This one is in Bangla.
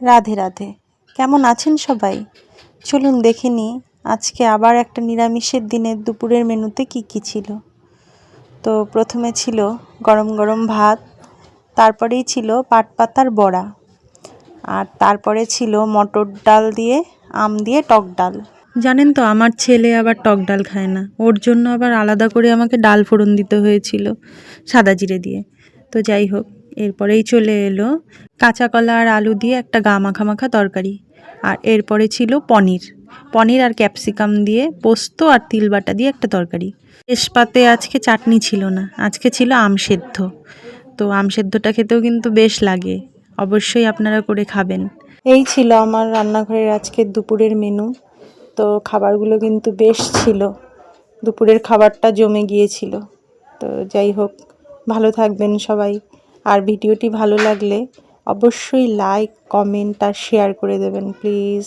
রাধে রাধে। কেমন আছেন সবাই? চলুন দেখে নিই আজকে আবার একটা নিরামিষের দিনের দুপুরের মেনুতে কি ছিল। তো প্রথমে ছিল গরম গরম ভাত, তারপরেই ছিল পাট পাতার বড়া, আর তারপরে ছিল মটর ডাল দিয়ে আম দিয়ে টক ডাল। জানেন তো আমার ছেলে আবার টক ডাল খায় না, ওর জন্য আবার আলাদা করে আমাকে ডাল ফোড়ন দিতে হয়েছিল সাদা জিরে দিয়ে। তো যাই হোক, এরপরেই চলে এলো কাঁচা কলা আর আলু দিয়ে একটা গা মাখা মাখা তরকারি, আর এরপরে ছিল পনির পনির আর ক্যাপসিকাম দিয়ে পোস্ত আর তিল বাটা দিয়ে একটা তরকারি। তেজপাতে আজকে চাটনি ছিল না, আজকে ছিল আম সেদ্ধ। তো আম সেদ্ধটা খেতেও কিন্তু বেশ লাগে, অবশ্যই আপনারা করে খাবেন। এই ছিল আমার রান্নাঘরের আজকের দুপুরের মেনু। তো খাবারগুলো কিন্তু বেশ ছিল, দুপুরের খাবারটা জমে গিয়েছিল। তো যাই হোক, ভালো থাকবেন সবাই। আর ভিডিওটি ভালো লাগলে অবশ্যই লাইক, কমেন্ট আর শেয়ার করে দেবেন প্লিজ।